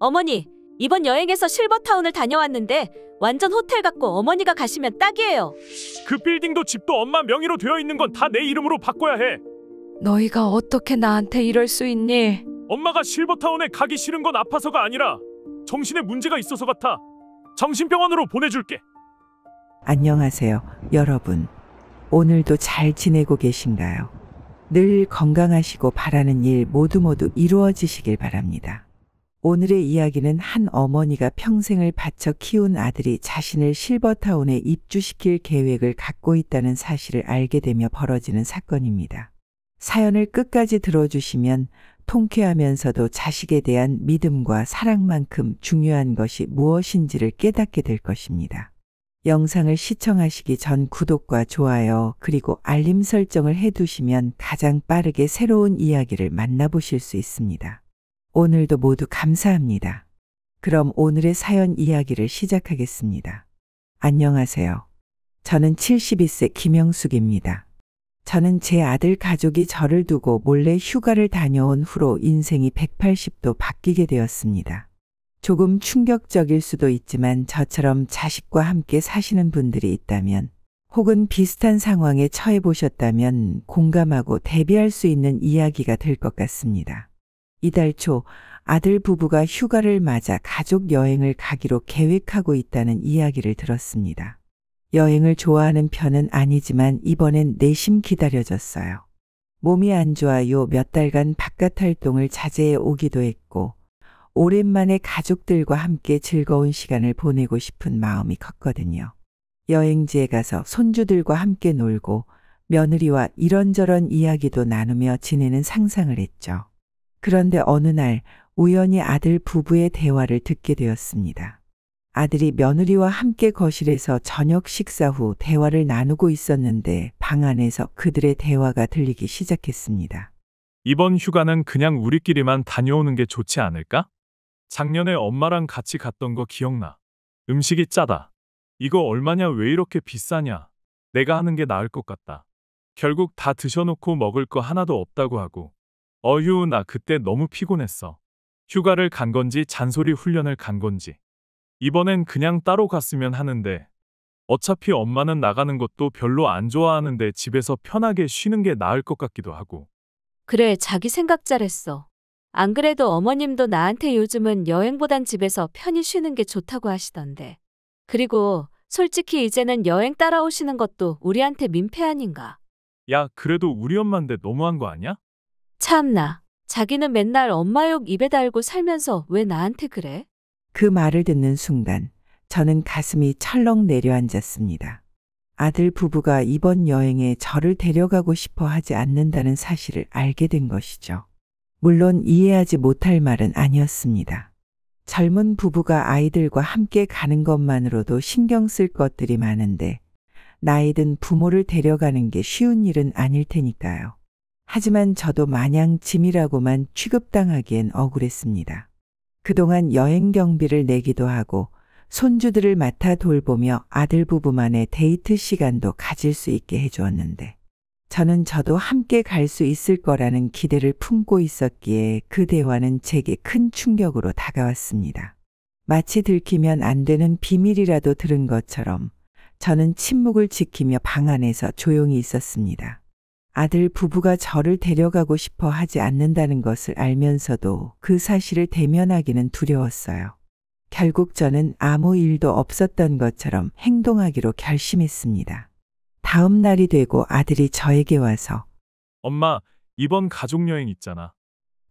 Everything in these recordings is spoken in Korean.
어머니, 이번 여행에서 실버타운을 다녀왔는데 완전 호텔 같고 어머니가 가시면 딱이에요. 그 빌딩도 집도 엄마 명의로 되어 있는 건 다 내 이름으로 바꿔야 해. 너희가 어떻게 나한테 이럴 수 있니? 엄마가 실버타운에 가기 싫은 건 아파서가 아니라 정신에 문제가 있어서 같아. 정신병원으로 보내줄게. 안녕하세요, 여러분. 오늘도 잘 지내고 계신가요? 늘 건강하시고 바라는 일 모두 이루어지시길 바랍니다. 오늘의 이야기는 한 어머니가 평생을 바쳐 키운 아들이 자신을 실버타운에 입주시킬 계획을 갖고 있다는 사실을 알게 되며 벌어지는 사건입니다. 사연을 끝까지 들어주시면 통쾌하면서도 자식에 대한 믿음과 사랑만큼 중요한 것이 무엇인지를 깨닫게 될 것입니다. 영상을 시청하시기 전 구독과 좋아요 그리고 알림 설정을 해두시면 가장 빠르게 새로운 이야기를 만나보실 수 있습니다. 오늘도 모두 감사합니다. 그럼 오늘의 사연 이야기를 시작하겠습니다. 안녕하세요. 저는 72세 김영숙입니다. 저는 제 아들 가족이 저를 두고 몰래 휴가를 다녀온 후로 인생이 180도 바뀌게 되었습니다. 조금 충격적일 수도 있지만 저처럼 자식과 함께 사시는 분들이 있다면 혹은 비슷한 상황에 처해 보셨다면 공감하고 대비할 수 있는 이야기가 될 것 같습니다. 이달 초 아들 부부가 휴가를 맞아 가족 여행을 가기로 계획하고 있다는 이야기를 들었습니다. 여행을 좋아하는 편은 아니지만 이번엔 내심 기다려졌어요. 몸이 안 좋아요 몇 달간 바깥 활동을 자제해 오기도 했고 오랜만에 가족들과 함께 즐거운 시간을 보내고 싶은 마음이 컸거든요. 여행지에 가서 손주들과 함께 놀고 며느리와 이런저런 이야기도 나누며 지내는 상상을 했죠. 그런데 어느 날 우연히 아들 부부의 대화를 듣게 되었습니다. 아들이 며느리와 함께 거실에서 저녁 식사 후 대화를 나누고 있었는데 방 안에서 그들의 대화가 들리기 시작했습니다. 이번 휴가는 그냥 우리끼리만 다녀오는 게 좋지 않을까? 작년에 엄마랑 같이 갔던 거 기억나. 음식이 짜다. 이거 얼마냐 왜 이렇게 비싸냐. 내가 하는 게 나을 것 같다. 결국 다 드셔놓고 먹을 거 하나도 없다고 하고. 어휴 나 그때 너무 피곤했어. 휴가를 간 건지 잔소리 훈련을 간 건지. 이번엔 그냥 따로 갔으면 하는데 어차피 엄마는 나가는 것도 별로 안 좋아하는데 집에서 편하게 쉬는 게 나을 것 같기도 하고. 그래, 자기 생각 잘했어. 안 그래도 어머님도 나한테 요즘은 여행보단 집에서 편히 쉬는 게 좋다고 하시던데. 그리고 솔직히 이제는 여행 따라오시는 것도 우리한테 민폐 아닌가. 야 그래도 우리 엄마인데 너무한 거 아니야? 참나, 자기는 맨날 엄마 욕 입에 달고 살면서 왜 나한테 그래? 그 말을 듣는 순간 저는 가슴이 철렁 내려앉았습니다. 아들 부부가 이번 여행에 저를 데려가고 싶어 하지 않는다는 사실을 알게 된 것이죠. 물론 이해하지 못할 말은 아니었습니다. 젊은 부부가 아이들과 함께 가는 것만으로도 신경 쓸 것들이 많은데 나이 든 부모를 데려가는 게 쉬운 일은 아닐 테니까요. 하지만 저도 마냥 짐이라고만 취급당하기엔 억울했습니다. 그동안 여행 경비를 내기도 하고 손주들을 맡아 돌보며 아들 부부만의 데이트 시간도 가질 수 있게 해주었는데 저도 함께 갈 수 있을 거라는 기대를 품고 있었기에 그 대화는 제게 큰 충격으로 다가왔습니다. 마치 들키면 안 되는 비밀이라도 들은 것처럼 저는 침묵을 지키며 방 안에서 조용히 있었습니다. 아들 부부가 저를 데려가고 싶어 하지 않는다는 것을 알면서도 그 사실을 대면하기는 두려웠어요. 결국 저는 아무 일도 없었던 것처럼 행동하기로 결심했습니다. 다음 날이 되고 아들이 저에게 와서 엄마 이번 가족여행 있잖아.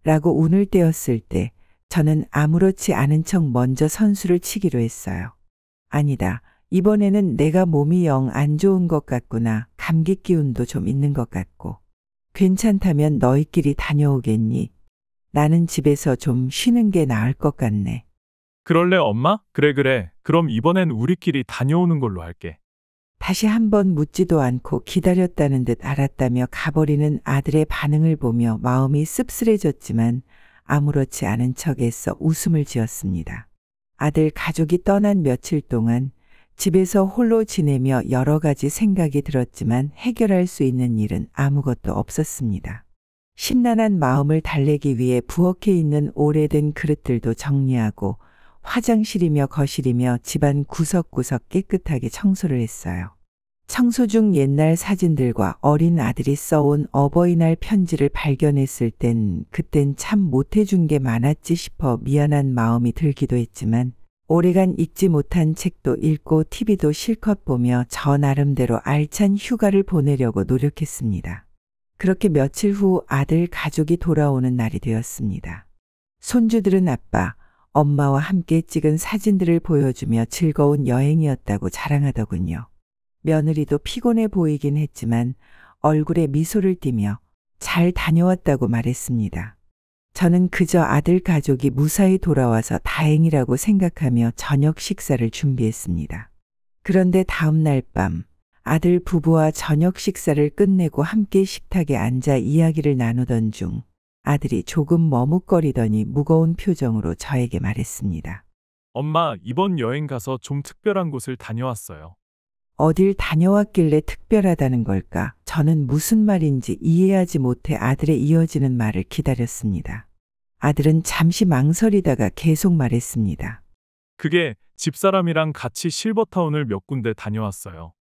라고 운을 떼었을 때 저는 아무렇지 않은 척 먼저 선수를 치기로 했어요. 아니다. 이번에는 내가 몸이 영 안 좋은 것 같구나. 감기 기운도 좀 있는 것 같고. 괜찮다면 너희끼리 다녀오겠니? 나는 집에서 좀 쉬는 게 나을 것 같네. 그럴래 엄마? 그래. 그럼 이번엔 우리끼리 다녀오는 걸로 할게. 다시 한번 묻지도 않고 기다렸다는 듯 알았다며 가버리는 아들의 반응을 보며 마음이 씁쓸해졌지만 아무렇지 않은 척에서 웃음을 지었습니다. 아들 가족이 떠난 며칠 동안 집에서 홀로 지내며 여러 가지 생각이 들었지만 해결할 수 있는 일은 아무것도 없었습니다. 심란한 마음을 달래기 위해 부엌에 있는 오래된 그릇들도 정리하고 화장실이며 거실이며 집안 구석구석 깨끗하게 청소를 했어요. 청소 중 옛날 사진들과 어린 아들이 써온 어버이날 편지를 발견했을 그땐 참 못해준 게 많았지 싶어 미안한 마음이 들기도 했지만 오래간 읽지 못한 책도 읽고 TV도 실컷 보며 저 나름대로 알찬 휴가를 보내려고 노력했습니다. 그렇게 며칠 후 아들 가족이 돌아오는 날이 되었습니다. 손주들은 아빠, 엄마와 함께 찍은 사진들을 보여주며 즐거운 여행이었다고 자랑하더군요. 며느리도 피곤해 보이긴 했지만 얼굴에 미소를 띠며 잘 다녀왔다고 말했습니다. 저는 그저 아들 가족이 무사히 돌아와서 다행이라고 생각하며 저녁 식사를 준비했습니다. 그런데 다음 날 밤 아들 부부와 저녁 식사를 끝내고 함께 식탁에 앉아 이야기를 나누던 중 아들이 조금 머뭇거리더니 무거운 표정으로 저에게 말했습니다. 엄마, 이번 여행 가서 좀 특별한 곳을 다녀왔어요. 어딜 다녀왔길래 특별하다는 걸까? 저는 무슨 말인지 이해하지 못해 아들의 이어지는 말을 기다렸습니다. 아들은 잠시 망설이다가 계속 말했습니다. 그게 집사람이랑 같이 실버타운을 몇 군데 다녀왔어요.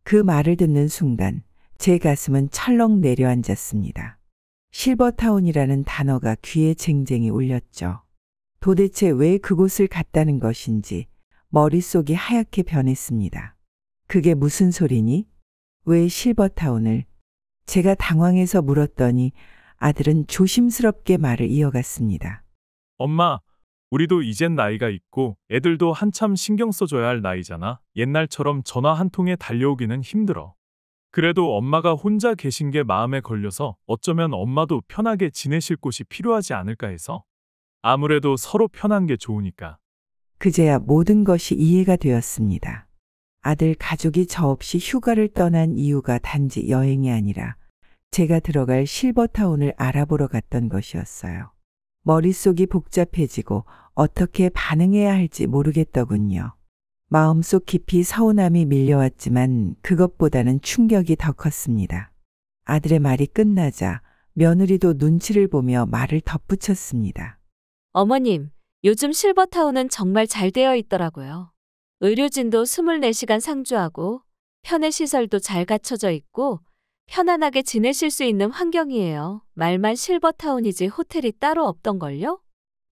그 말을 듣는 순간 제 가슴은 철렁 내려앉았습니다. 실버타운이라는 단어가 귀에 쟁쟁이 울렸죠. 도대체 왜 그곳을 갔다는 것인지 머릿속이 하얗게 변했습니다. 그게 무슨 소리니? 왜 실버타운을? 제가 당황해서 물었더니 아들은 조심스럽게 말을 이어갔습니다. 엄마, 우리도 이젠 나이가 있고 애들도 한참 신경 써줘야 할 나이잖아. 옛날처럼 전화 한 통에 달려오기는 힘들어. 그래도 엄마가 혼자 계신 게 마음에 걸려서 어쩌면 엄마도 편하게 지내실 곳이 필요하지 않을까 해서. 아무래도 서로 편한 게 좋으니까. 그제야 모든 것이 이해가 되었습니다. 아들 가족이 저 없이 휴가를 떠난 이유가 단지 여행이 아니라 제가 들어갈 실버타운을 알아보러 갔던 것이었어요. 머릿속이 복잡해지고 어떻게 반응해야 할지 모르겠더군요. 마음속 깊이 서운함이 밀려왔지만 그것보다는 충격이 더 컸습니다. 아들의 말이 끝나자 며느리도 눈치를 보며 말을 덧붙였습니다. 어머님, 요즘 실버타운은 정말 잘 되어 있더라고요. 의료진도 24시간 상주하고 편의시설도 잘 갖춰져 있고 편안하게 지내실 수 있는 환경이에요. 말만 실버타운이지 호텔이 따로 없던걸요?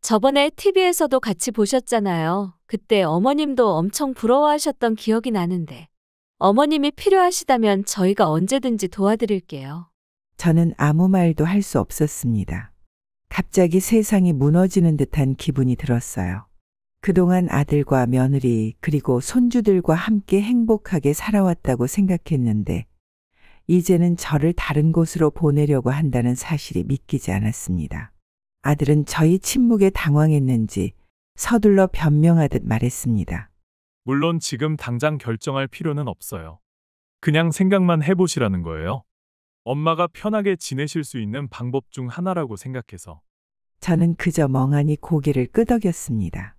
저번에 TV에서도 같이 보셨잖아요. 그때 어머님도 엄청 부러워하셨던 기억이 나는데. 어머님이 필요하시다면 저희가 언제든지 도와드릴게요. 저는 아무 말도 할 수 없었습니다. 갑자기 세상이 무너지는 듯한 기분이 들었어요. 그동안 아들과 며느리 그리고 손주들과 함께 행복하게 살아왔다고 생각했는데 이제는 저를 다른 곳으로 보내려고 한다는 사실이 믿기지 않았습니다. 아들은 저희 침묵에 당황했는지 서둘러 변명하듯 말했습니다. 물론 지금 당장 결정할 필요는 없어요. 그냥 생각만 해보시라는 거예요. 엄마가 편하게 지내실 수 있는 방법 중 하나라고 생각해서. 저는 그저 멍하니 고개를 끄덕였습니다.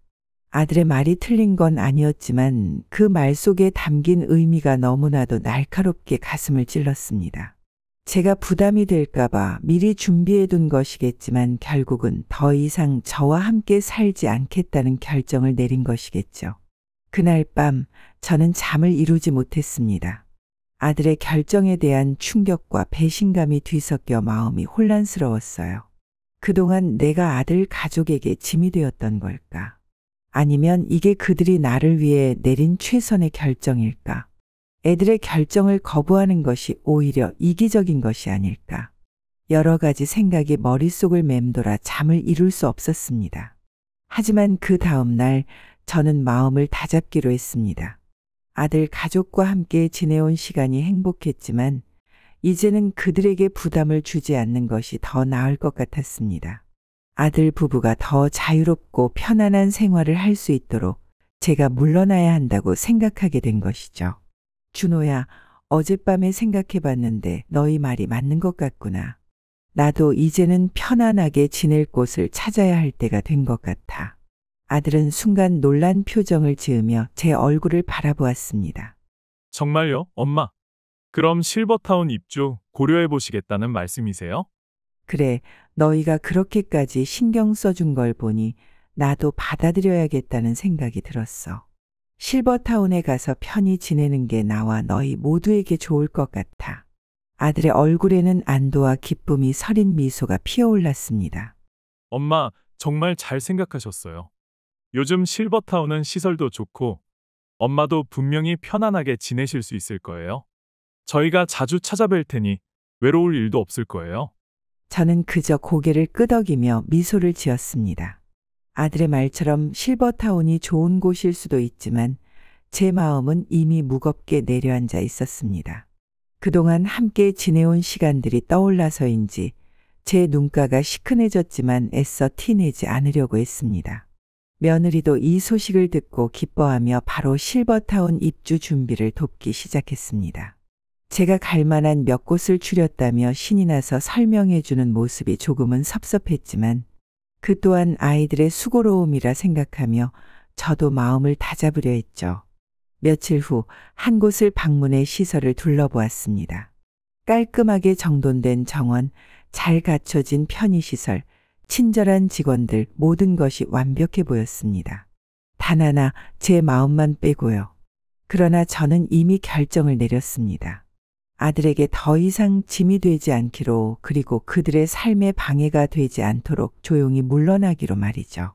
아들의 말이 틀린 건 아니었지만 그 말 속에 담긴 의미가 너무나도 날카롭게 가슴을 찔렀습니다. 제가 부담이 될까봐 미리 준비해둔 것이겠지만 결국은 더 이상 저와 함께 살지 않겠다는 결정을 내린 것이겠죠. 그날 밤 저는 잠을 이루지 못했습니다. 아들의 결정에 대한 충격과 배신감이 뒤섞여 마음이 혼란스러웠어요. 그동안 내가 아들 가족에게 짐이 되었던 걸까? 아니면 이게 그들이 나를 위해 내린 최선의 결정일까? 애들의 결정을 거부하는 것이 오히려 이기적인 것이 아닐까? 여러 가지 생각이 머릿속을 맴돌아 잠을 이룰 수 없었습니다. 하지만 그 다음 날 저는 마음을 다잡기로 했습니다. 아들 가족과 함께 지내온 시간이 행복했지만 이제는 그들에게 부담을 주지 않는 것이 더 나을 것 같았습니다. 아들 부부가 더 자유롭고 편안한 생활을 할 수 있도록 제가 물러나야 한다고 생각하게 된 것이죠. 준호야, 어젯밤에 생각해봤는데 너희 말이 맞는 것 같구나. 나도 이제는 편안하게 지낼 곳을 찾아야 할 때가 된 것 같아. 아들은 순간 놀란 표정을 지으며 제 얼굴을 바라보았습니다. 정말요, 엄마? 그럼 실버타운 입주 고려해 보시겠다는 말씀이세요? 그래, 너희가 그렇게까지 신경 써준 걸 보니 나도 받아들여야겠다는 생각이 들었어. 실버타운에 가서 편히 지내는 게 나와 너희 모두에게 좋을 것 같아. 아들의 얼굴에는 안도와 기쁨이 서린 미소가 피어올랐습니다. 엄마, 정말 잘 생각하셨어요. 요즘 실버타운은 시설도 좋고 엄마도 분명히 편안하게 지내실 수 있을 거예요. 저희가 자주 찾아뵐 테니 외로울 일도 없을 거예요. 저는 그저 고개를 끄덕이며 미소를 지었습니다. 아들의 말처럼 실버타운이 좋은 곳일 수도 있지만 제 마음은 이미 무겁게 내려앉아 있었습니다. 그동안 함께 지내온 시간들이 떠올라서인지 제 눈가가 시큰해졌지만 애써 티내지 않으려고 했습니다. 며느리도 이 소식을 듣고 기뻐하며 바로 실버타운 입주 준비를 돕기 시작했습니다. 제가 갈 만한 몇 곳을 추렸다며 신이 나서 설명해 주는 모습이 조금은 섭섭했지만 그 또한 아이들의 수고로움이라 생각하며 저도 마음을 다잡으려 했죠. 며칠 후 한 곳을 방문해 시설을 둘러보았습니다. 깔끔하게 정돈된 정원, 잘 갖춰진 편의시설, 친절한 직원들 모든 것이 완벽해 보였습니다. 단 하나 제 마음만 빼고요. 그러나 저는 이미 결정을 내렸습니다. 아들에게 더 이상 짐이 되지 않기로 그리고 그들의 삶에 방해가 되지 않도록 조용히 물러나기로 말이죠.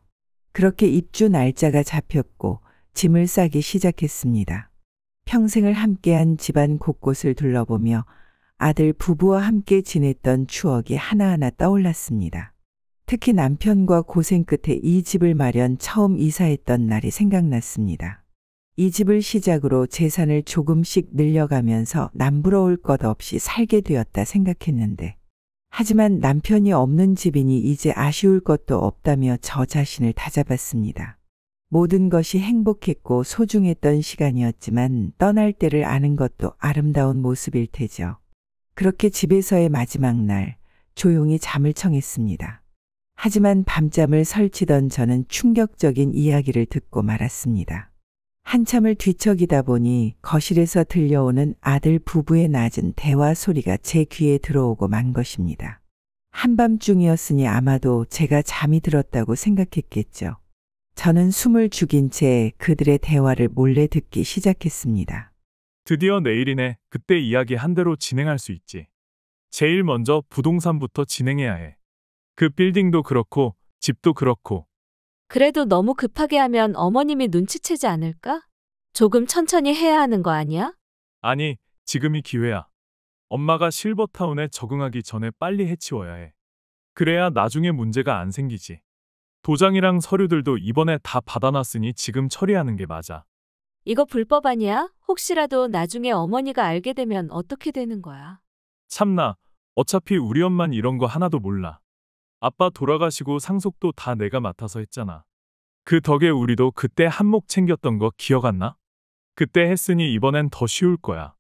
그렇게 입주 날짜가 잡혔고 짐을 싸기 시작했습니다. 평생을 함께한 집안 곳곳을 둘러보며 아들 부부와 함께 지냈던 추억이 하나하나 떠올랐습니다. 특히 남편과 고생 끝에 이 집을 마련 처음 이사했던 날이 생각났습니다. 이 집을 시작으로 재산을 조금씩 늘려가면서 남부러울 것 없이 살게 되었다 생각했는데 하지만 남편이 없는 집이니 이제 아쉬울 것도 없다며 저 자신을 다잡았습니다. 모든 것이 행복했고 소중했던 시간이었지만 떠날 때를 아는 것도 아름다운 모습일 테죠. 그렇게 집에서의 마지막 날 조용히 잠을 청했습니다. 하지만 밤잠을 설치던 저는 충격적인 이야기를 듣고 말았습니다. 한참을 뒤척이다 보니 거실에서 들려오는 아들 부부의 낮은 대화 소리가 제 귀에 들어오고 만 것입니다. 한밤중이었으니 아마도 제가 잠이 들었다고 생각했겠죠. 저는 숨을 죽인 채 그들의 대화를 몰래 듣기 시작했습니다. 드디어 내일이네. 그때 이야기 한 대로 진행할 수 있지. 제일 먼저 부동산부터 진행해야 해. 그 빌딩도 그렇고 집도 그렇고. 그래도 너무 급하게 하면 어머님이 눈치채지 않을까? 조금 천천히 해야 하는 거 아니야? 아니, 지금이 기회야. 엄마가 실버타운에 적응하기 전에 빨리 해치워야 해. 그래야 나중에 문제가 안 생기지. 도장이랑 서류들도 이번에 다 받아놨으니 지금 처리하는 게 맞아. 이거 불법 아니야? 혹시라도 나중에 어머니가 알게 되면 어떻게 되는 거야? 참나, 어차피 우리 엄만 이런 거 하나도 몰라. 아빠 돌아가시고 상속도 다 내가 맡아서 했잖아. 그 덕에 우리도 그때 한몫 챙겼던 거 기억 안 나? 그때 했으니 이번엔 더 쉬울 거야.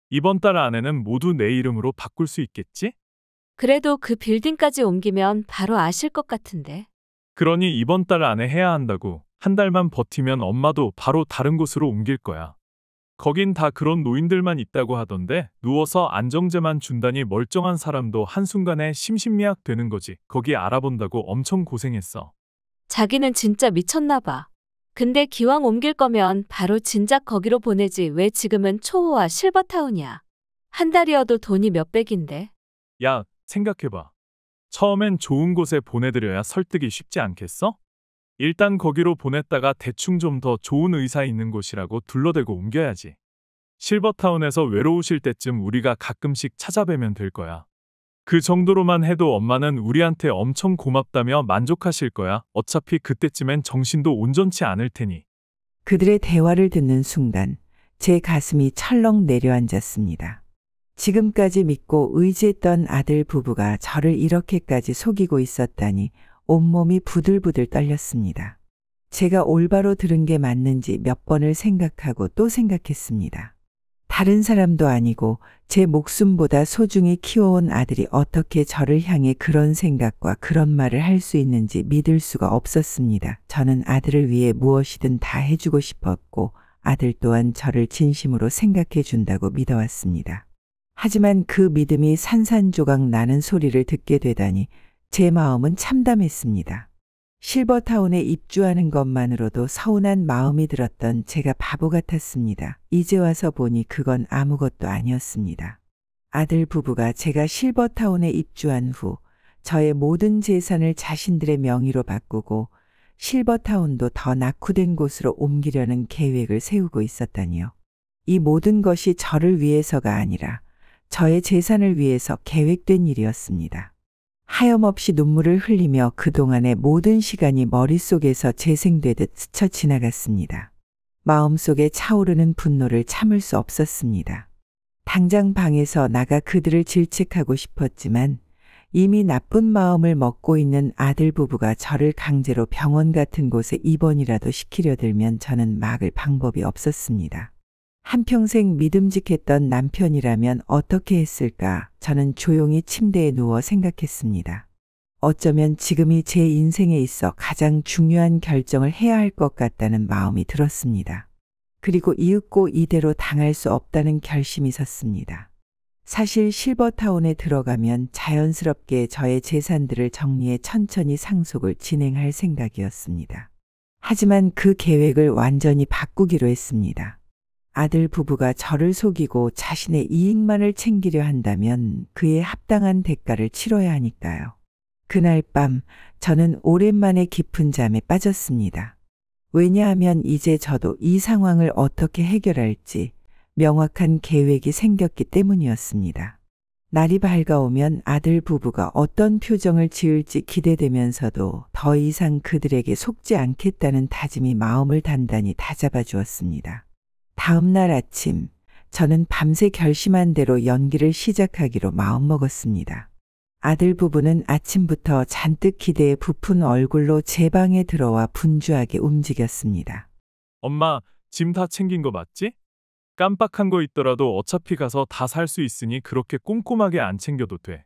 이번 달 안에는 모두 내 이름으로 바꿀 수 있겠지? 그래도 그 빌딩까지 옮기면 바로 아실 것 같은데. 그러니 이번 달 안에 해야 한다고. 한 달만 버티면 엄마도 바로 다른 곳으로 옮길 거야. 거긴 다 그런 노인들만 있다고 하던데 누워서 안정제만 준다니 멀쩡한 사람도 한순간에 심신미약 되는 거지. 거기 알아본다고 엄청 고생했어. 자기는 진짜 미쳤나 봐. 근데 기왕 옮길 거면 바로 진작 거기로 보내지 왜 지금은 초호와 실버타운이야. 한 달이어도 돈이 몇백인데. 야, 생각해봐. 처음엔 좋은 곳에 보내드려야 설득이 쉽지 않겠어? 일단 거기로 보냈다가 대충 좀 더 좋은 의사 있는 곳이라고 둘러대고 옮겨야지. 실버타운에서 외로우실 때쯤 우리가 가끔씩 찾아뵈면 될 거야. 그 정도로만 해도 엄마는 우리한테 엄청 고맙다며 만족하실 거야. 어차피 그때쯤엔 정신도 온전치 않을 테니. 그들의 대화를 듣는 순간 제 가슴이 철렁 내려앉았습니다. 지금까지 믿고 의지했던 아들 부부가 저를 이렇게까지 속이고 있었다니 온몸이 부들부들 떨렸습니다. 제가 올바로 들은 게 맞는지 몇 번을 생각하고 또 생각했습니다. 다른 사람도 아니고 제 목숨보다 소중히 키워온 아들이 어떻게 저를 향해 그런 생각과 그런 말을 할 수 있는지 믿을 수가 없었습니다. 저는 아들을 위해 무엇이든 다 해주고 싶었고 아들 또한 저를 진심으로 생각해 준다고 믿어왔습니다. 하지만 그 믿음이 산산조각 나는 소리를 듣게 되다니 제 마음은 참담했습니다. 실버타운에 입주하는 것만으로도 서운한 마음이 들었던 제가 바보 같았습니다. 이제 와서 보니 그건 아무것도 아니었습니다. 아들 부부가 제가 실버타운에 입주한 후 저의 모든 재산을 자신들의 명의로 바꾸고 실버타운도 더 낙후된 곳으로 옮기려는 계획을 세우고 있었다니요. 이 모든 것이 저를 위해서가 아니라 저의 재산을 위해서 계획된 일이었습니다. 하염없이 눈물을 흘리며 그동안의 모든 시간이 머릿속에서 재생되듯 스쳐 지나갔습니다. 마음속에 차오르는 분노를 참을 수 없었습니다. 당장 방에서 나가 그들을 질책하고 싶었지만 이미 나쁜 마음을 먹고 있는 아들 부부가 저를 강제로 병원 같은 곳에 입원이라도 시키려 들면 저는 막을 방법이 없었습니다. 한평생 믿음직했던 남편이라면 어떻게 했을까? 저는 조용히 침대에 누워 생각했습니다. 어쩌면 지금이 제 인생에 있어 가장 중요한 결정을 해야 할 것 같다는 마음이 들었습니다. 그리고 이윽고 이대로 당할 수 없다는 결심이 섰습니다. 사실 실버타운에 들어가면 자연스럽게 저의 재산들을 정리해 천천히 상속을 진행할 생각이었습니다. 하지만 그 계획을 완전히 바꾸기로 했습니다. 아들 부부가 저를 속이고 자신의 이익만을 챙기려 한다면 그에 합당한 대가를 치러야 하니까요. 그날 밤 저는 오랜만에 깊은 잠에 빠졌습니다. 왜냐하면 이제 저도 이 상황을 어떻게 해결할지 명확한 계획이 생겼기 때문이었습니다. 날이 밝아오면 아들 부부가 어떤 표정을 지을지 기대되면서도 더 이상 그들에게 속지 않겠다는 다짐이 마음을 단단히 다잡아 주었습니다. 다음 날 아침, 저는 밤새 결심한 대로 연기를 시작하기로 마음먹었습니다. 아들 부부는 아침부터 잔뜩 기대에 부푼 얼굴로 제 방에 들어와 분주하게 움직였습니다. 엄마, 짐 다 챙긴 거 맞지? 깜빡한 거 있더라도 어차피 가서 다 살 수 있으니 그렇게 꼼꼼하게 안 챙겨도 돼.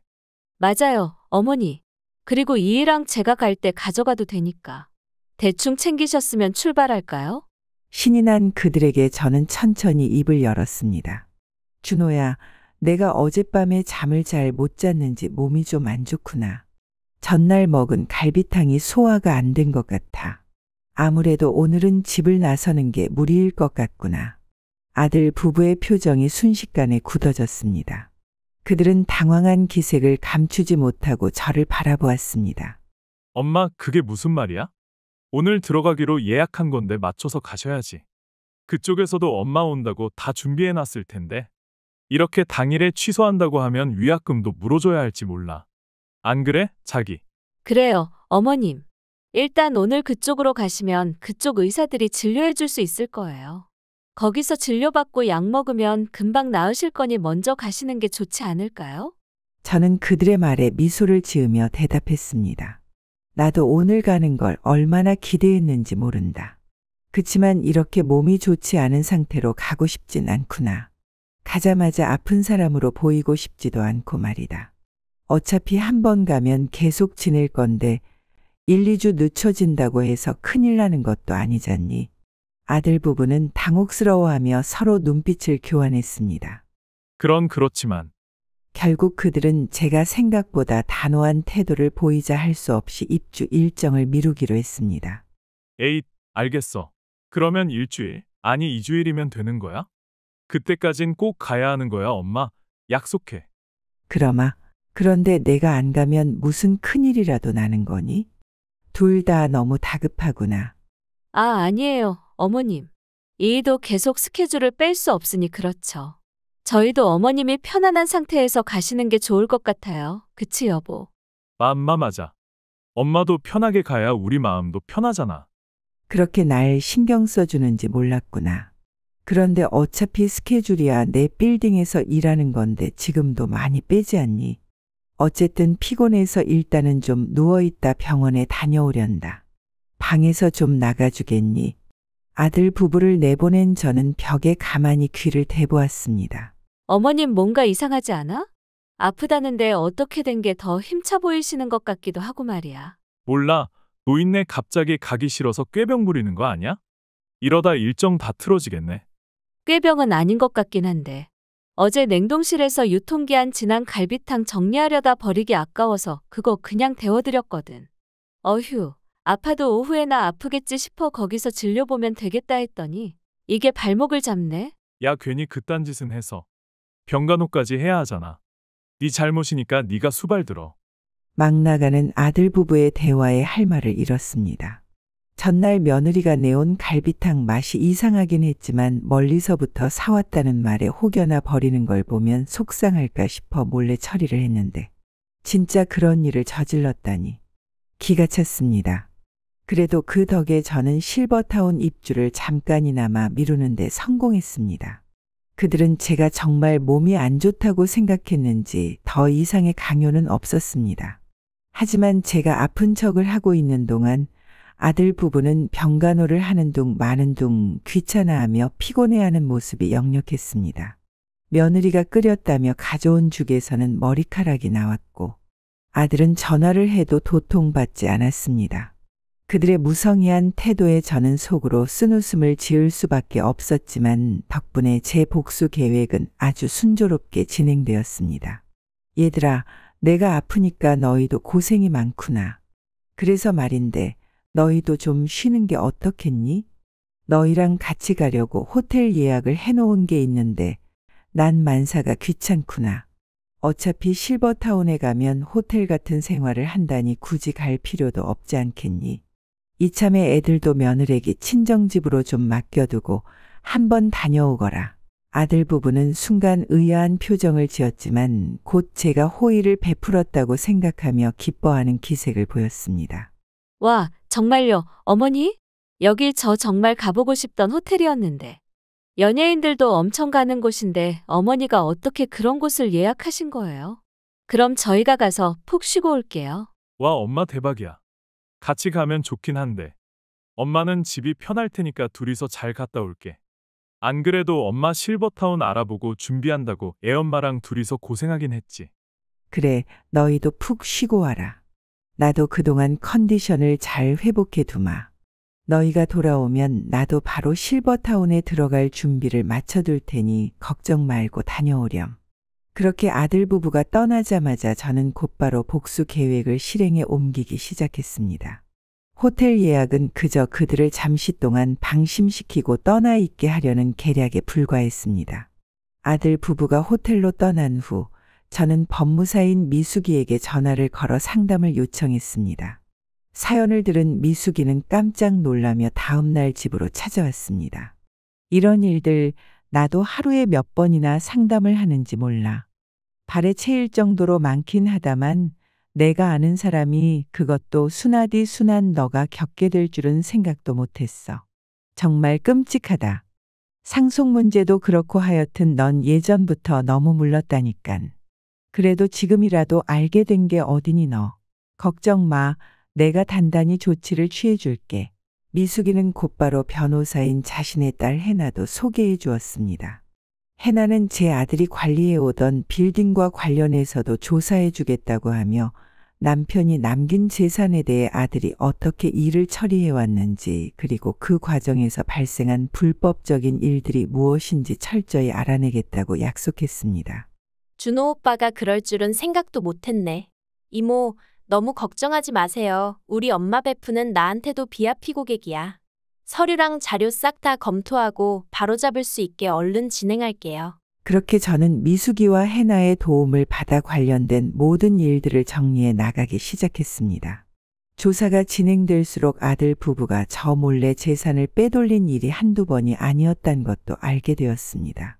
맞아요, 어머니. 그리고 이이랑 제가 갈 때 가져가도 되니까. 대충 챙기셨으면 출발할까요? 신이 난 그들에게 저는 천천히 입을 열었습니다. 준호야, 내가 어젯밤에 잠을 잘 못 잤는지 몸이 좀 안 좋구나. 전날 먹은 갈비탕이 소화가 안 된 것 같아. 아무래도 오늘은 집을 나서는 게 무리일 것 같구나. 아들 부부의 표정이 순식간에 굳어졌습니다. 그들은 당황한 기색을 감추지 못하고 저를 바라보았습니다. 엄마, 그게 무슨 말이야? 오늘 들어가기로 예약한 건데 맞춰서 가셔야지. 그쪽에서도 엄마 온다고 다 준비해놨을 텐데. 이렇게 당일에 취소한다고 하면 위약금도 물어줘야 할지 몰라. 안 그래, 자기? 그래요, 어머님. 일단 오늘 그쪽으로 가시면 그쪽 의사들이 진료해 줄 수 있을 거예요. 거기서 진료받고 약 먹으면 금방 나으실 거니 먼저 가시는 게 좋지 않을까요? 저는 그들의 말에 미소를 지으며 대답했습니다. 나도 오늘 가는 걸 얼마나 기대했는지 모른다. 그치만 이렇게 몸이 좋지 않은 상태로 가고 싶진 않구나. 가자마자 아픈 사람으로 보이고 싶지도 않고 말이다. 어차피 한 번 가면 계속 지낼 건데 1, 2주 늦춰진다고 해서 큰일 나는 것도 아니잖니. 아들 부부는 당혹스러워하며 서로 눈빛을 교환했습니다. 그렇지만. 결국 그들은 제가 생각보다 단호한 태도를 보이자 할 수 없이 입주 일정을 미루기로 했습니다. 에잇, 알겠어. 그러면 일주일, 아니 2주일이면 되는 거야? 그때까진 꼭 가야 하는 거야, 엄마. 약속해. 그러마. 그런데 내가 안 가면 무슨 큰일이라도 나는 거니? 둘 다 너무 다급하구나. 아, 아니에요, 어머님. 이도 계속 스케줄을 뺄 수 없으니 그렇죠. 저희도 어머님이 편안한 상태에서 가시는 게 좋을 것 같아요. 그치, 여보? 맘마 맞아. 엄마도 편하게 가야 우리 마음도 편하잖아. 그렇게 날 신경 써주는지 몰랐구나. 그런데 어차피 스케줄이야 내 빌딩에서 일하는 건데 지금도 많이 빼지 않니? 어쨌든 피곤해서 일단은 좀 누워있다 병원에 다녀오련다. 방에서 좀 나가주겠니? 아들 부부를 내보낸 저는 벽에 가만히 귀를 대보았습니다. 어머님 뭔가 이상하지 않아? 아프다는데 어떻게 된 게 더 힘차 보이시는 것 같기도 하고 말이야. 몰라, 노인네 갑자기 가기 싫어서 꾀병 부리는 거 아니야? 이러다 일정 다 틀어지겠네. 꾀병은 아닌 것 같긴 한데. 어제 냉동실에서 유통기한 지난 갈비탕 정리하려다 버리기 아까워서 그거 그냥 데워드렸거든. 어휴, 아파도 오후에나 아프겠지 싶어 거기서 진료보면 되겠다 했더니 이게 발목을 잡네? 야, 괜히 그딴 짓은 해서 병간호까지 해야 하잖아. 네 잘못이니까 네가 수발 들어. 막 나가는 아들 부부의 대화에 할 말을 잃었습니다. 전날 며느리가 내온 갈비탕 맛이 이상하긴 했지만 멀리서부터 사왔다는 말에 혹여나 버리는 걸 보면 속상할까 싶어 몰래 처리를 했는데 진짜 그런 일을 저질렀다니 기가 찼습니다. 그래도 그 덕에 저는 실버타운 입주를 잠깐이나마 미루는데 성공했습니다. 그들은 제가 정말 몸이 안 좋다고 생각했는지 더 이상의 강요는 없었습니다. 하지만 제가 아픈 척을 하고 있는 동안 아들 부부는 병간호를 하는 둥 마는 둥 귀찮아하며 피곤해하는 모습이 역력했습니다. 며느리가 끓였다며 가져온 죽에서는 머리카락이 나왔고 아들은 전화를 해도 도통받지 않았습니다. 그들의 무성의한 태도에 저는 속으로 쓴웃음을 지을 수밖에 없었지만 덕분에 제 복수 계획은 아주 순조롭게 진행되었습니다. 얘들아, 내가 아프니까 너희도 고생이 많구나. 그래서 말인데 너희도 좀 쉬는 게 어떻겠니? 너희랑 같이 가려고 호텔 예약을 해놓은 게 있는데 난 만사가 귀찮구나. 어차피 실버타운에 가면 호텔 같은 생활을 한다니 굳이 갈 필요도 없지 않겠니? 이참에 애들도 며느리에게 친정집으로 좀 맡겨두고 한번 다녀오거라. 아들 부부는 순간 의아한 표정을 지었지만 곧 제가 호의를 베풀었다고 생각하며 기뻐하는 기색을 보였습니다. 와, 정말요, 어머니? 여기 저 정말 가보고 싶던 호텔이었는데. 연예인들도 엄청 가는 곳인데 어머니가 어떻게 그런 곳을 예약하신 거예요? 그럼 저희가 가서 푹 쉬고 올게요. 와, 엄마 대박이야. 같이 가면 좋긴 한데. 엄마는 집이 편할 테니까 둘이서 잘 갔다 올게. 안 그래도 엄마 실버타운 알아보고 준비한다고 애엄마랑 둘이서 고생하긴 했지. 그래, 너희도 푹 쉬고 와라. 나도 그동안 컨디션을 잘 회복해 두마. 너희가 돌아오면 나도 바로 실버타운에 들어갈 준비를 마쳐둘 테니 걱정 말고 다녀오렴. 그렇게 아들 부부가 떠나자마자 저는 곧바로 복수 계획을 실행에 옮기기 시작했습니다. 호텔 예약은 그저 그들을 잠시 동안 방심시키고 떠나 있게 하려는 계략에 불과했습니다. 아들 부부가 호텔로 떠난 후 저는 법무사인 미숙이에게 전화를 걸어 상담을 요청했습니다. 사연을 들은 미숙이는 깜짝 놀라며 다음날 집으로 찾아왔습니다. 이런 일들 나도 하루에 몇 번이나 상담을 하는지 몰라. 발에 채일 정도로 많긴 하다만 내가 아는 사람이 그것도 순하디 순한 너가 겪게 될 줄은 생각도 못했어. 정말 끔찍하다. 상속 문제도 그렇고 하여튼 넌 예전부터 너무 물렀다니깐. 그래도 지금이라도 알게 된 게 어디니 너. 걱정 마. 내가 단단히 조치를 취해줄게. 미숙이는 곧바로 변호사인 자신의 딸 해나도 소개해 주었습니다. 해나는 제 아들이 관리해 오던 빌딩과 관련해서도 조사해 주겠다고 하며 남편이 남긴 재산에 대해 아들이 어떻게 일을 처리해 왔는지 그리고 그 과정에서 발생한 불법적인 일들이 무엇인지 철저히 알아내겠다고 약속했습니다. 준호 오빠가 그럴 줄은 생각도 못했네. 이모, 너무 걱정하지 마세요. 우리 엄마 베프는 나한테도 비아피 고객이야. 서류랑 자료 싹 다 검토하고 바로잡을 수 있게 얼른 진행할게요. 그렇게 저는 미숙이와 해나의 도움을 받아 관련된 모든 일들을 정리해 나가기 시작했습니다. 조사가 진행될수록 아들 부부가 저 몰래 재산을 빼돌린 일이 한두 번이 아니었단 것도 알게 되었습니다.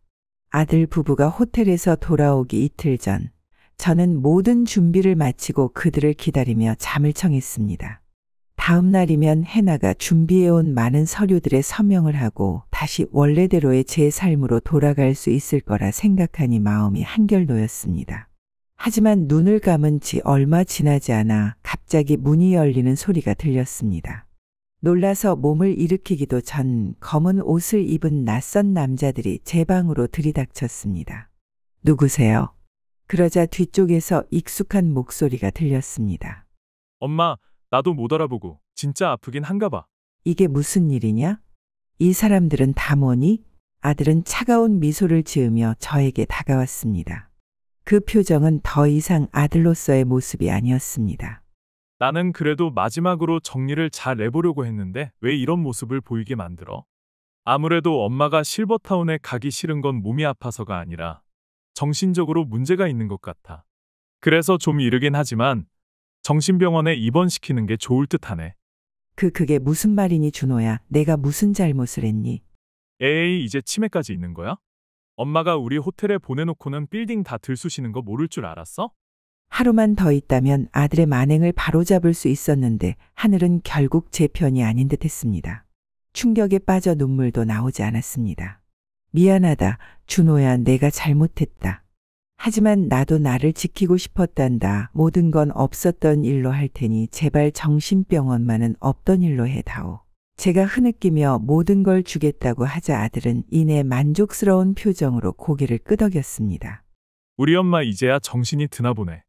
아들 부부가 호텔에서 돌아오기 이틀 전, 저는 모든 준비를 마치고 그들을 기다리며 잠을 청했습니다. 다음 날이면 해나가 준비해온 많은 서류들에 서명을 하고 다시 원래대로의 제 삶으로 돌아갈 수 있을 거라 생각하니 마음이 한결 놓였습니다. 하지만 눈을 감은 지 얼마 지나지 않아 갑자기 문이 열리는 소리가 들렸습니다. 놀라서 몸을 일으키기도 전 검은 옷을 입은 낯선 남자들이 제 방으로 들이닥쳤습니다. 누구세요? 그러자 뒤쪽에서 익숙한 목소리가 들렸습니다. 엄마, 나도 못 알아보고 진짜 아프긴 한가 봐. 이게 무슨 일이냐? 이 사람들은 다 뭐니? 아들은 차가운 미소를 지으며 저에게 다가왔습니다. 그 표정은 더 이상 아들로서의 모습이 아니었습니다. 나는 그래도 마지막으로 정리를 잘 내보려고 했는데 왜 이런 모습을 보이게 만들어? 아무래도 엄마가 실버타운에 가기 싫은 건 몸이 아파서가 아니라 정신적으로 문제가 있는 것 같아. 그래서 좀 이르긴 하지만 정신병원에 입원시키는 게 좋을 듯하네. 그게 무슨 말이니 준호야. 내가 무슨 잘못을 했니? 에이, 이제 치매까지 있는 거야? 엄마가 우리 호텔에 보내놓고는 빌딩 다 들쑤시는 거 모를 줄 알았어? 하루만 더 있다면 아들의 만행을 바로잡을 수 있었는데 하늘은 결국 제 편이 아닌 듯 했습니다. 충격에 빠져 눈물도 나오지 않았습니다. 미안하다. 준호야, 내가 잘못했다. 하지만 나도 나를 지키고 싶었단다. 모든 건 없었던 일로 할 테니 제발 정신병원만은 없던 일로 해다오. 제가 흐느끼며 모든 걸 주겠다고 하자 아들은 이내 만족스러운 표정으로 고개를 끄덕였습니다. 우리 엄마 이제야 정신이 드나 보네.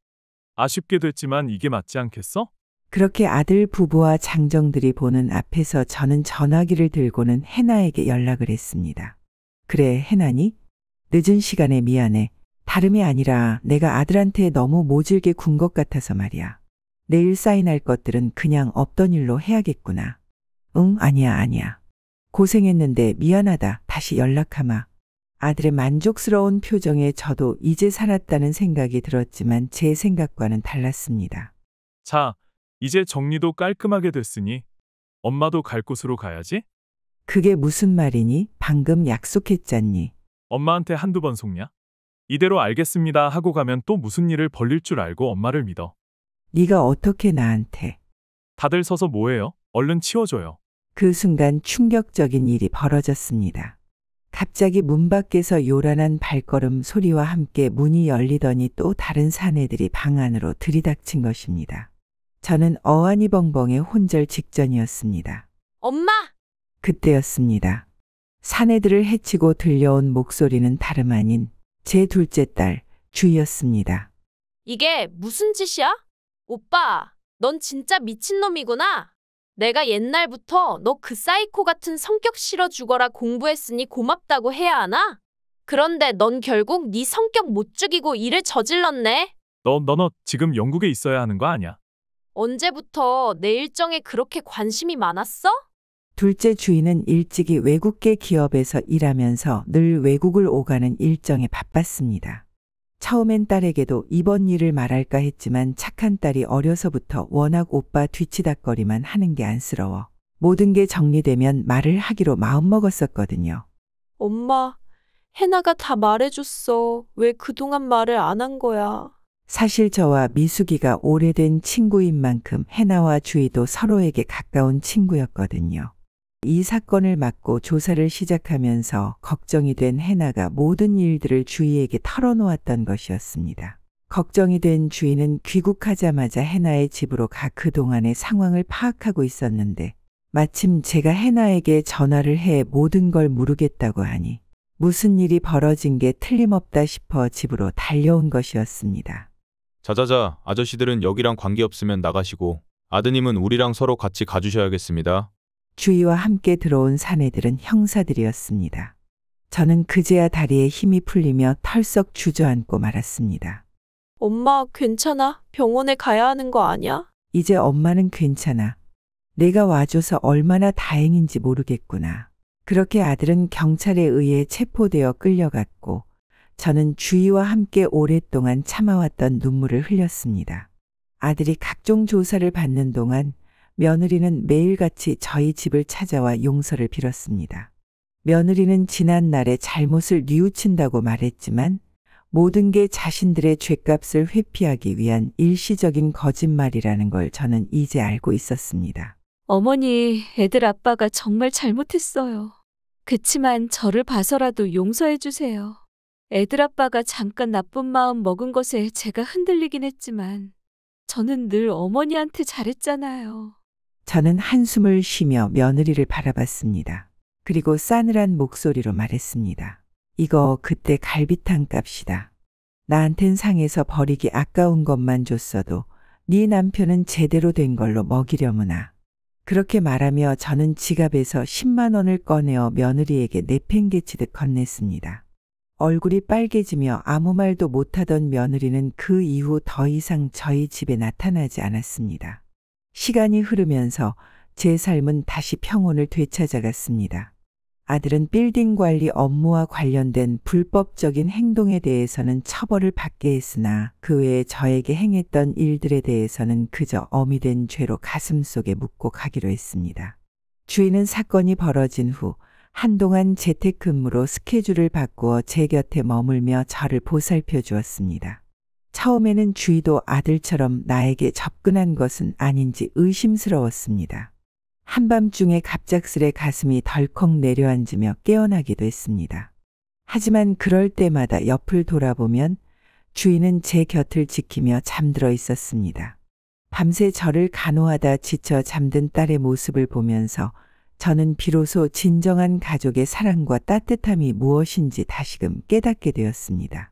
아쉽게 됐지만 이게 맞지 않겠어? 그렇게 아들 부부와 장정들이 보는 앞에서 저는 전화기를 들고는 해나에게 연락을 했습니다. 그래, 해나니? 늦은 시간에 미안해. 다름이 아니라 내가 아들한테 너무 모질게 군 것 같아서 말이야. 내일 사인할 것들은 그냥 없던 일로 해야겠구나. 응, 아니야. 고생했는데 미안하다. 다시 연락하마. 아들의 만족스러운 표정에 저도 이제 살았다는 생각이 들었지만 제 생각과는 달랐습니다. 자, 이제 정리도 깔끔하게 됐으니 엄마도 갈 곳으로 가야지? 그게 무슨 말이니? 방금 약속했잖니. 엄마한테 한두 번 속냐? 이대로 알겠습니다 하고 가면 또 무슨 일을 벌릴 줄 알고 엄마를 믿어. 네가 어떻게 나한테. 다들 서서 뭐해요? 얼른 치워줘요. 그 순간 충격적인 일이 벌어졌습니다. 갑자기 문 밖에서 요란한 발걸음 소리와 함께 문이 열리더니 또 다른 사내들이 방 안으로 들이닥친 것입니다. 저는 어안이 벙벙해 혼절 직전이었습니다. 엄마! 그때였습니다. 사내들을 해치고 들려온 목소리는 다름 아닌 제 둘째 딸 주희였습니다. 이게 무슨 짓이야? 오빠, 넌 진짜 미친놈이구나. 내가 옛날부터 너 그 사이코 같은 성격 싫어 죽어라 공부했으니 고맙다고 해야 하나? 그런데 넌 결국 네 성격 못 죽이고 일을 저질렀네. 너 지금 영국에 있어야 하는 거 아니야? 언제부터 내 일정에 그렇게 관심이 많았어? 둘째 주희는 일찍이 외국계 기업에서 일하면서 늘 외국을 오가는 일정에 바빴습니다. 처음엔 딸에게도 이번 일을 말할까 했지만 착한 딸이 어려서부터 워낙 오빠 뒤치다거리만 하는 게 안쓰러워 모든 게 정리되면 말을 하기로 마음먹었었거든요. 엄마, 해나가 다 말해줬어. 왜 그동안 말을 안 한 거야? 사실 저와 미숙이가 오래된 친구인 만큼 해나와 주희도 서로에게 가까운 친구였거든요. 이 사건을 맡고 조사를 시작하면서 걱정이 된 해나가 모든 일들을 주희에게 털어놓았던 것이었습니다. 걱정이 된 주희는 귀국하자마자 해나의 집으로 가 그동안의 상황을 파악하고 있었는데 마침 제가 해나에게 전화를 해 모든 걸 물으겠다고 하니 무슨 일이 벌어진 게 틀림없다 싶어 집으로 달려온 것이었습니다. 자자자, 아저씨들은 여기랑 관계없으면 나가시고 아드님은 우리랑 서로 같이 가주셔야겠습니다. 주희와 함께 들어온 사내들은 형사들이었습니다. 저는 그제야 다리에 힘이 풀리며 털썩 주저앉고 말았습니다. 엄마, 괜찮아? 병원에 가야 하는 거 아니야? 이제 엄마는 괜찮아. 내가 와줘서 얼마나 다행인지 모르겠구나. 그렇게 아들은 경찰에 의해 체포되어 끌려갔고 저는 주희와 함께 오랫동안 참아왔던 눈물을 흘렸습니다. 아들이 각종 조사를 받는 동안 며느리는 매일같이 저희 집을 찾아와 용서를 빌었습니다. 며느리는 지난 날의 잘못을 뉘우친다고 말했지만 모든 게 자신들의 죄값을 회피하기 위한 일시적인 거짓말이라는 걸 저는 이제 알고 있었습니다. 어머니, 애들 아빠가 정말 잘못했어요. 그치만 저를 봐서라도 용서해 주세요. 애들 아빠가 잠깐 나쁜 마음 먹은 것에 제가 흔들리긴 했지만 저는 늘 어머니한테 잘했잖아요. 저는 한숨을 쉬며 며느리를 바라봤습니다. 그리고 싸늘한 목소리로 말했습니다. 이거 그때 갈비탕 값이다. 나한텐 상해서 버리기 아까운 것만 줬어도 네 남편은 제대로 된 걸로 먹이려무나. 그렇게 말하며 저는 지갑에서 10만 원을 꺼내어 며느리에게 내팽개치듯 건넸습니다. 얼굴이 빨개지며 아무 말도 못하던 며느리는 그 이후 더 이상 저희 집에 나타나지 않았습니다. 시간이 흐르면서 제 삶은 다시 평온을 되찾아갔습니다. 아들은 빌딩 관리 업무와 관련된 불법적인 행동에 대해서는 처벌을 받게 했으나 그 외에 저에게 행했던 일들에 대해서는 그저 어미된 죄로 가슴속에 묻고 가기로 했습니다. 주인은 사건이 벌어진 후 한동안 재택근무로 스케줄을 바꾸어 제 곁에 머물며 저를 보살펴 주었습니다. 처음에는 주희도 아들처럼 나에게 접근한 것은 아닌지 의심스러웠습니다. 한밤중에 갑작스레 가슴이 덜컥 내려앉으며 깨어나기도 했습니다. 하지만 그럴 때마다 옆을 돌아보면 주인은 제 곁을 지키며 잠들어 있었습니다. 밤새 저를 간호하다 지쳐 잠든 딸의 모습을 보면서 저는 비로소 진정한 가족의 사랑과 따뜻함이 무엇인지 다시금 깨닫게 되었습니다.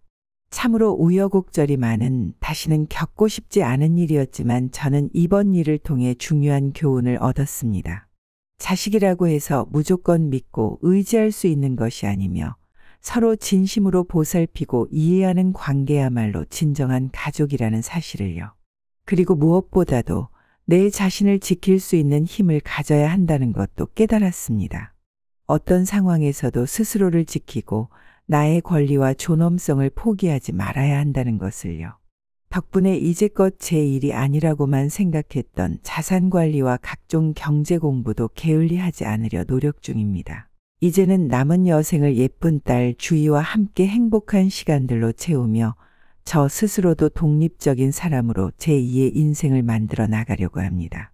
참으로 우여곡절이 많은 다시는 겪고 싶지 않은 일이었지만 저는 이번 일을 통해 중요한 교훈을 얻었습니다. 자식이라고 해서 무조건 믿고 의지할 수 있는 것이 아니며 서로 진심으로 보살피고 이해하는 관계야말로 진정한 가족이라는 사실을요. 그리고 무엇보다도 내 자신을 지킬 수 있는 힘을 가져야 한다는 것도 깨달았습니다. 어떤 상황에서도 스스로를 지키고 나의 권리와 존엄성을 포기하지 말아야 한다는 것을요. 덕분에 이제껏 제 일이 아니라고만 생각했던 자산관리와 각종 경제 공부도 게을리하지 않으려 노력 중입니다. 이제는 남은 여생을 예쁜 딸 주희와 함께 행복한 시간들로 채우며 저 스스로도 독립적인 사람으로 제2의 인생을 만들어 나가려고 합니다.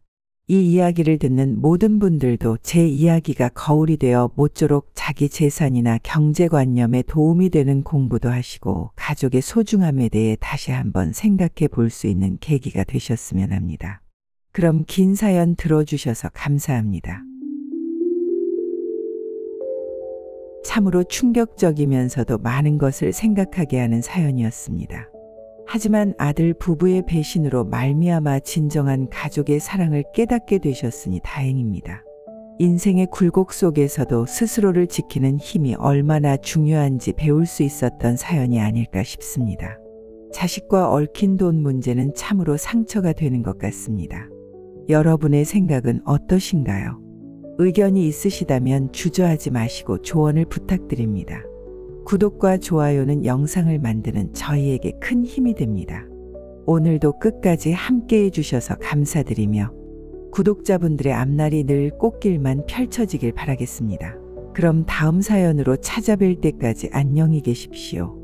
이 이야기를 듣는 모든 분들도 제 이야기가 거울이 되어 모쪼록 자기 재산이나 경제관념에 도움이 되는 공부도 하시고 가족의 소중함에 대해 다시 한번 생각해 볼 수 있는 계기가 되셨으면 합니다. 그럼 긴 사연 들어주셔서 감사합니다. 참으로 충격적이면서도 많은 것을 생각하게 하는 사연이었습니다. 하지만 아들 부부의 배신으로 말미암아 진정한 가족의 사랑을 깨닫게 되셨으니 다행입니다. 인생의 굴곡 속에서도 스스로를 지키는 힘이 얼마나 중요한지 배울 수 있었던 사연이 아닐까 싶습니다. 자식과 얽힌 돈 문제는 참으로 상처가 되는 것 같습니다. 여러분의 생각은 어떠신가요? 의견이 있으시다면 주저하지 마시고 조언을 부탁드립니다. 구독과 좋아요는 영상을 만드는 저희에게 큰 힘이 됩니다. 오늘도 끝까지 함께 해주셔서 감사드리며 구독자분들의 앞날이 늘 꽃길만 펼쳐지길 바라겠습니다. 그럼 다음 사연으로 찾아뵐 때까지 안녕히 계십시오.